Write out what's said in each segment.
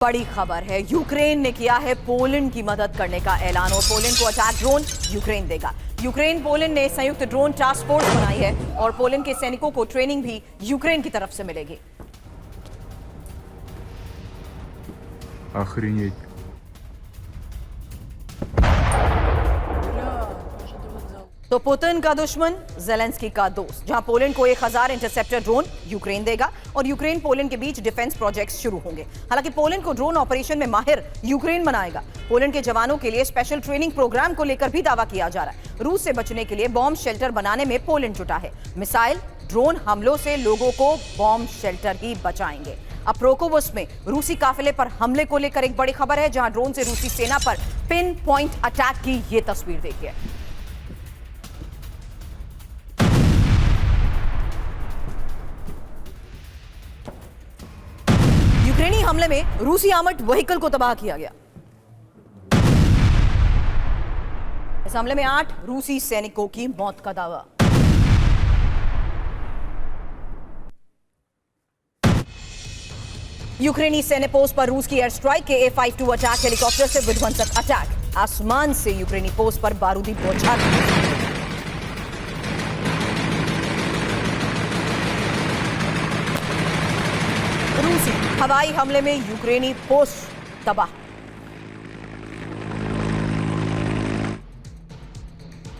बड़ी खबर है, यूक्रेन ने किया है पोलैंड की मदद करने का ऐलान और पोलैंड को अटैक ड्रोन यूक्रेन देगा। यूक्रेन पोलैंड ने संयुक्त ड्रोन टास्क फोर्स बनाई है और पोलैंड के सैनिकों को ट्रेनिंग भी यूक्रेन की तरफ से मिलेगी। Охренеть. तो पुतिन का दुश्मन ज़ेलेंस्की का दोस्त, जहां पोलैंड को 1000 इंटरसेप्टर ड्रोन यूक्रेन देगा और यूक्रेन पोलैंड के बीच डिफेंस प्रोजेक्ट्स शुरू होंगे। हालांकि पोलैंड को ड्रोन ऑपरेशन में माहिर यूक्रेन बनाएगा। पोलैंड के जवानों के लिए स्पेशल ट्रेनिंग प्रोग्राम को लेकर भी दावा किया जा रहा है। रूस से बचने के लिए बॉम्ब शेल्टर बनाने में पोलैंड जुटा है। मिसाइल ड्रोन हमलों से लोगों को बॉम्ब शेल्टर ही बचाएंगे। अब प्रोकोवस में रूसी काफिले पर हमले को लेकर एक बड़ी खबर है, जहां ड्रोन से रूसी सेना पर पिन पॉइंट अटैक की ये तस्वीर देखिए। यूक्रेनी हमले में रूसी आर्मर्ड व्हीकल को तबाह किया गया। इस हमले में 8 रूसी सैनिकों की मौत का दावा। यूक्रेनी सैन्य पोस्ट पर रूस की एयर स्ट्राइक के A-52 अटैक हेलीकॉप्टर से विध्वंसक अटैक। आसमान से यूक्रेनी पोस्ट पर बारूदी बौछार। रूसी हवाई हमले में यूक्रेनी पोस्ट तबाह।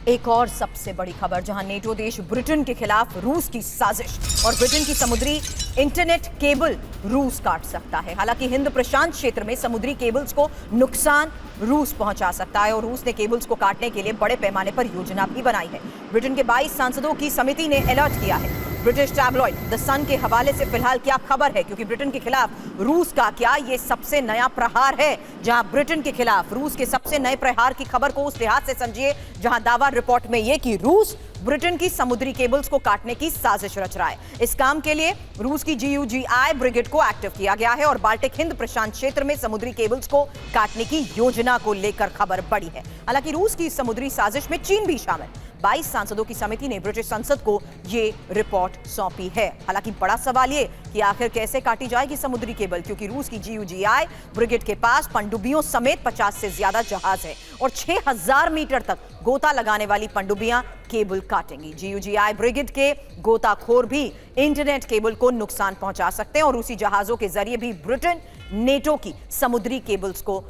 एक और सबसे बड़ी खबर, जहां नेटो देश ब्रिटेन के खिलाफ रूस की साजिश और ब्रिटेन की समुद्री इंटरनेट केबल रूस काट सकता है। हालांकि हिंद प्रशांत क्षेत्र में समुद्री केबल्स को नुकसान रूस पहुंचा सकता है और रूस ने केबल्स को काटने के लिए बड़े पैमाने पर योजना भी बनाई है। ब्रिटेन के 22 सांसदों की समिति ने अलर्ट किया है। ब्रिटिश टैबलॉइड द सन के हवाले से फिलहाल क्या खबर है, क्योंकि ब्रिटेन के खिलाफ रूस का क्या ये सबसे नया प्रहार है, जहां ब्रिटेन के खिलाफ रूस के सबसे नए प्रहार की खबर को उस लिहाज से समझिए जहां दावा रिपोर्ट में यह कि रूस ब्रिटेन की समुद्री केबल्स को काटने की साजिश रच रहा है। इस काम के लिए रूस की GUGI ब्रिगेड को एक्टिव किया गया है और बाल्टिक हिंद प्रशांत क्षेत्र में समुद्री केबल्स को काटने की योजना को लेकर खबर बढ़ी है। हालांकि रूस की समुद्री साजिश में चीन भी शामिल। 22 सांसदों की समिति ने ब्रिटिश संसद को ये रिपोर्ट सौंपी है। हालांकि बड़ा सवाल ये कि आखिर कैसे काटी जाएगी समुद्री केबल, क्योंकि रूस की GUGI ब्रिगेड के पास पनडुब्बियों समेत 50 से ज्यादा जहाज है और 6000 मीटर तक गोता लगाने वाली पनडुब्बियां केबल काटेंगी। GUGI ब्रिगेड के गोताखोर भी इंटरनेट केबल को नुकसान पहुंचा सकते हैं और रूसी जहाजों के जरिए भी ब्रिटेन नेटो की समुद्री केबल्स को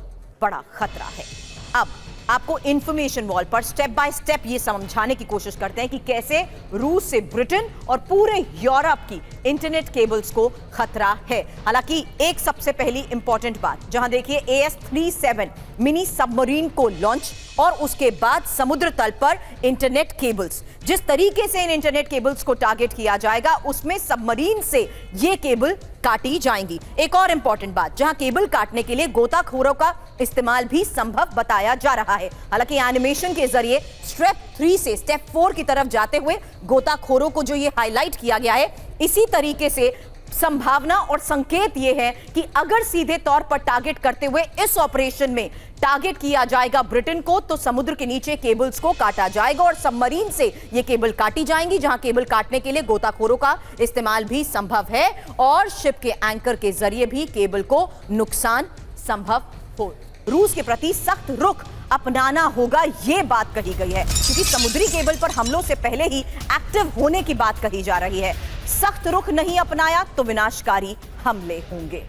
बड़ा खतरा है। अब आपको इंफॉर्मेशन वॉल पर स्टेप बाय स्टेप ये समझाने की कोशिश करते हैं कि कैसे रूस से ब्रिटेन और पूरे यूरोप की इंटरनेट केबल्स को खतरा है। हालांकि एक सबसे पहली इंपॉर्टेंट बात, जहां देखिए AS-37 मिनी सबमरीन को लॉन्च और उसके बाद समुद्र तल पर इंटरनेट केबल्स, जिस तरीके से इन इंटरनेट केबल्स को टारगेट किया जाएगा उसमें सबमरीन से ये केबल काटी जाएंगी। एक और इंपॉर्टेंट बात, जहां केबल काटने के लिए गोताखोरों का इस्तेमाल भी संभव बताया जा रहा है। हालांकि एनिमेशन के जरिए स्टेप 3 से स्टेप 4 की तरफ जाते हुए गोताखोरों को जो ये हाईलाइट किया गया है, इसी तरीके से संभावना और संकेत ये है कि अगर सीधे तौर पर टारगेट करते हुए इस ऑपरेशन में टारगेट किया जाएगा ब्रिटेन को, तो समुद्र के नीचे केबल्स को काटा जाएगा और सबमरीन से ये केबल काटी जाएंगी, जहां केबल काटने के लिए गोताखोरों का इस्तेमाल भी संभव है और शिप के एंकर के जरिए भी केबल को नुकसान संभव हो। रूस के प्रति सख्त रुख अपनाना होगा, यह बात कही गई है, क्योंकि समुद्री केबल पर हमलों से पहले ही एक्टिव होने की बात कही जा रही है। सख्त रुख नहीं अपनाया तो विनाशकारी हमले होंगे।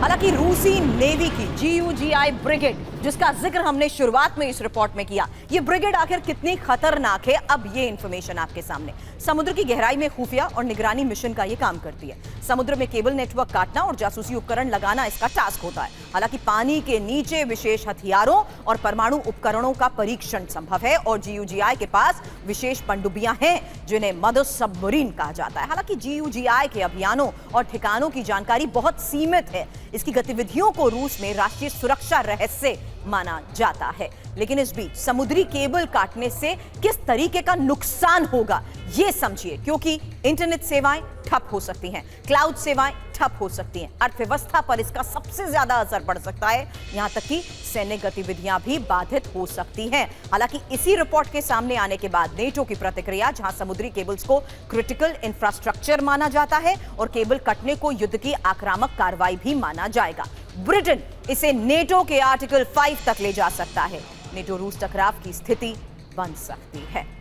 हालांकि रूसी नेवी की GUGI ब्रिगेड, जिसका जिक्र हमने शुरुआत में इस रिपोर्ट में किया, ये ब्रिगेड आखिर कितनी खतरनाक है, अब ये इंफॉर्मेशन आपके सामने। समुद्र की गहराई में खुफिया और निगरानी मिशन का ये काम करती है। समुद्र में केबल नेटवर्क काटना और जासूसी उपकरण लगाना इसका टास्क होता है। हालांकि पानी के नीचे विशेष हथियारों और परमाणु उपकरणों का परीक्षण संभव है और GUGI के पास विशेष पनडुब्बियां हैं जिन्हें मदर सबमरीन कहा जाता है। हालांकि GUGI के अभियानों और ठिकानों की जानकारी बहुत सीमित है। इसकी गतिविधियों को रूस में राष्ट्रीय सुरक्षा रहस्य माना जाता है। लेकिन इस बीच समुद्री केबल काटने से किस तरीके का नुकसान होगा यह समझिए, क्योंकि इंटरनेट सेवाएं ठप हो सकती हैं, क्लाउड सेवाएं ठप हो सकती हैं, अर्थव्यवस्था पर इसका सबसे ज्यादा असर पड़ सकता है, यहां तक कि सैन्य गतिविधियां भी बाधित हो सकती हैं। हालांकि इसी रिपोर्ट के सामने आने के बाद नेटो की प्रतिक्रिया, जहां समुद्री केबल्स को क्रिटिकल इंफ्रास्ट्रक्चर माना जाता है और केबल कटने को युद्ध की आक्रामक कार्रवाई भी माना जाएगा। ब्रिटेन इसे नेटो के आर्टिकल 5 तक ले जा सकता है। नेटो रूस टकराव की स्थिति बन सकती है।